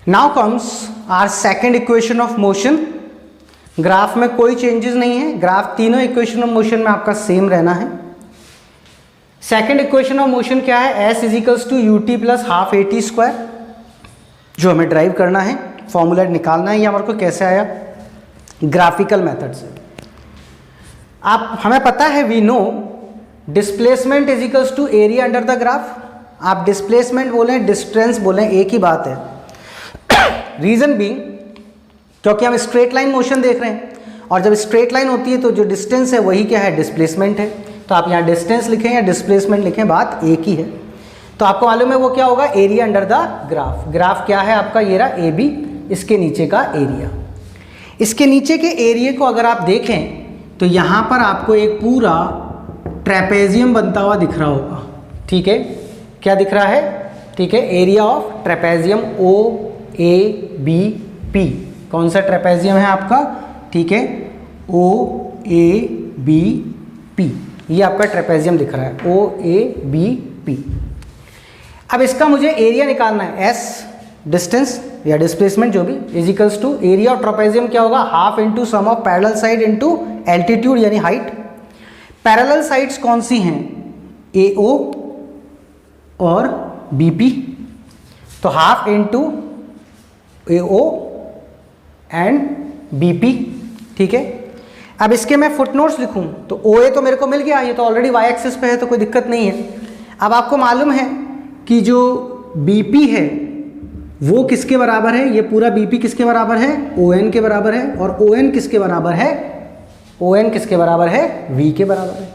Now comes our second equation of motion. Graph में कोई changes नहीं है, ग्राफ तीनों इक्वेशन ऑफ मोशन में आपका सेम रहना है। सेकेंड इक्वेशन ऑफ मोशन क्या है? S is equals to u t plus half a t square, जो हमें ड्राइव करना है, फॉर्मूला निकालना है। ये हमारे को कैसे आया? ग्राफिकल मेथड से। आप हमें पता है, we know displacement is equals to area under the graph. आप डिस्प्लेसमेंट बोलें, डिस्टेंस बोलें, एक ही बात है। रीजन बीइंग, क्योंकि हम स्ट्रेट लाइन मोशन देख रहे हैं, और जब स्ट्रेट लाइन होती है तो जो डिस्टेंस है वही क्या है? डिस्प्लेसमेंट है। तो आप यहाँ डिस्टेंस लिखें या डिस्प्लेसमेंट लिखें, बात एक ही है। तो आपको मालूम है वो क्या होगा? Area under the graph. Graph क्या है आपका? ये रहा ए बी, इसके नीचे का एरिया। इसके नीचे के एरिया को अगर आप देखें तो यहाँ पर आपको एक पूरा ट्रेपेजियम बनता हुआ दिख रहा होगा। ठीक है, क्या दिख रहा है? ठीक है, area of trapezium O A B P. कौन सा ट्रेपेजियम है आपका? ठीक है, ओ ए बी पी, ये आपका ट्रेपेजियम दिख रहा है, ओ ए बी पी। अब इसका मुझे एरिया निकालना है, एस डिस्टेंस या डिस्प्लेसमेंट जो भी, is equals to area of trapezium क्या होगा? Half into sum of parallel side into altitude यानी हाइट। पैरेलल साइड्स कौन सी हैं? ए ओ और बी पी। तो half into A O and B P. ठीक है, अब इसके मैं फुटनोट्स लिखूं तो ओ ए तो मेरे को मिल गया, ये तो ऑलरेडी वाई एक्सिस पे है तो कोई दिक्कत नहीं है। अब आपको मालूम है कि जो बी पी है वो किसके बराबर है? ये पूरा बी पी किसके बराबर है? ओ एन के बराबर है। और ओ एन किसके बराबर है? ओ एन किसके बराबर है? वी के बराबर है।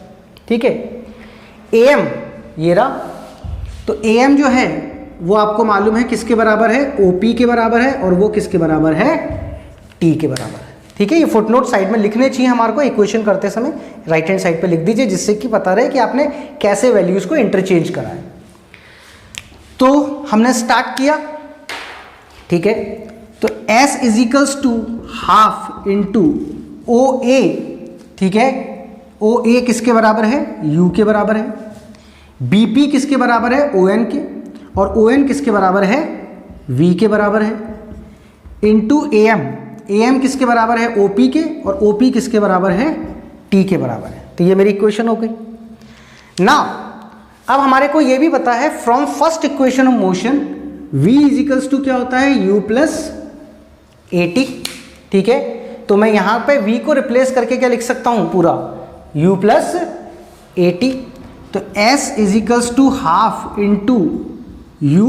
ठीक है, ए एम ये रहा, तो ए एम जो है वो आपको मालूम है किसके बराबर है? ओ पी के बराबर है। और वो किसके बराबर है? टी के बराबर है। ठीक है, ये फुटनोट साइड में लिखने चाहिए हमारे को इक्वेशन करते समय, राइट हैंड साइड पे लिख दीजिए, जिससे कि पता रहे कि आपने कैसे वैल्यूज को इंटरचेंज करा है। तो हमने स्टार्ट किया। ठीक है, तो S is equals to half into O A. ठीक है, ओ ए किसके बराबर है? U के बराबर है। बी पी किसके बराबर है? ओ एन के। और ओ एन किसके बराबर है? V के बराबर है। इंटू ए एम किसके बराबर है? ओ पी के। और ओ पी किसके बराबर है? टी के बराबर है। तो ये मेरी इक्वेशन हो गई। नाउ अब हमारे को ये भी पता है from first equation of motion v is equals to क्या होता है? u plus a t. ठीक है, तो मैं यहाँ पे v को रिप्लेस करके क्या लिख सकता हूँ? पूरा u प्लस ए टी। तो s is equals to half into u,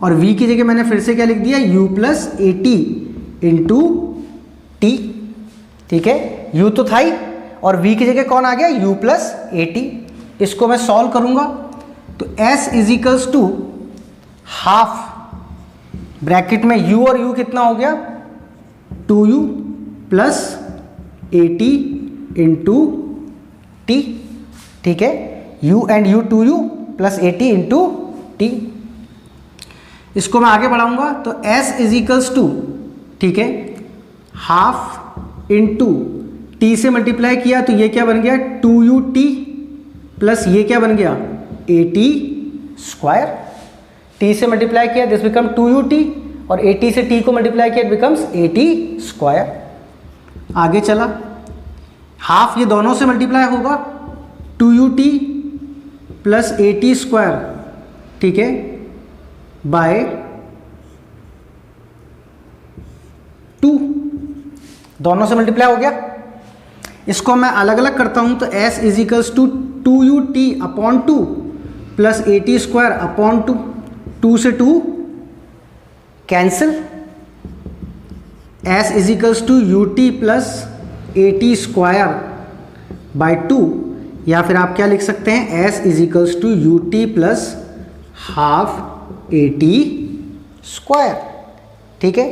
और v की जगह मैंने फिर से क्या लिख दिया? u plus a t into t. ठीक है, u तो था ही, और v की जगह कौन आ गया? u plus a t. इसको मैं सॉल्व करूंगा तो s is equals to half, bracket में u और u कितना हो गया? 2u plus a t into t. ठीक है, u and u 2u plus a t into t. इसको मैं आगे बढ़ाऊंगा तो s इज इक्वल्स टू, ठीक है, हाफ इंटू टी से मल्टीप्लाई किया तो ये क्या बन गया? 2u टी प्लस ये क्या बन गया? ए टी स्क्वायर। टी से मल्टीप्लाई किया दिस बिकम 2u टी, और ए टी से टी को मल्टीप्लाई किया it becomes a t square. आगे चला, हाफ ये दोनों से मल्टीप्लाई होगा 2u T plus a t square. ठीक है, बाय 2, दोनों से मल्टीप्लाई हो गया। इसको मैं अलग अलग करता हूं तो s is equals to 2u t upon 2 plus a t square upon 2, 2 से 2 cancel, s is equals to u t plus a t square by 2, या फिर आप क्या लिख सकते हैं? s is equals to u t plus half a t square. ठीक है,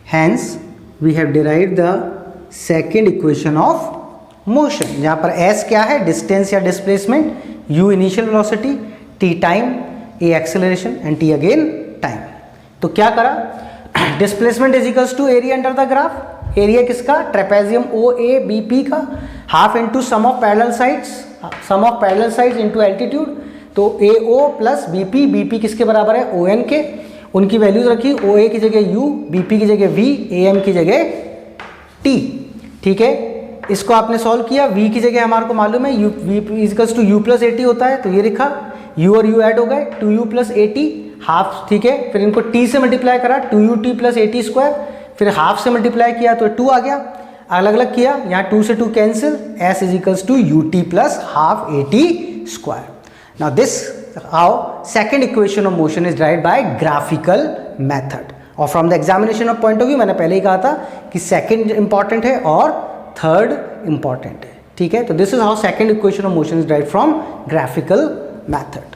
hence we have derived the second equation of motion, जहां पर s क्या है? डिस्टेंस या displacement, u initial velocity, t time, a acceleration and t again time. तो क्या करा? Displacement is equals to area under the graph. Area किसका? Trapezium O A B P का, half into sum of parallel sides, sum of parallel sides into altitude. तो A O plus B P, B P किसके बराबर है? O N के। उनकी values रखी, ओ ए की जगह u, bp की जगह v, am की जगह t। ठीक है, इसको आपने सॉल्व किया, v की जगह हमारे को मालूम है v इक्वल्स टू u प्लस एटी होता है, तो ये लिखा, u और u ऐड हो गए, 2u प्लस एटी हाफ। ठीक है, फिर इनको t से मल्टीप्लाई करा, 2ut प्लस एटी स्क्वायर, फिर हाफ से मल्टीप्लाई किया तो 2 आ गया, अलग अलग किया, यहाँ 2 से 2 cancel, s is equals to ut plus half AT square. Now this how second equation of motion is derived by graphical method. और from the examination of point of view मैंने पहले ही कहा था कि सेकेंड इंपॉर्टेंट है और third important है। ठीक है, तो this is how second equation of motion is derived from graphical method.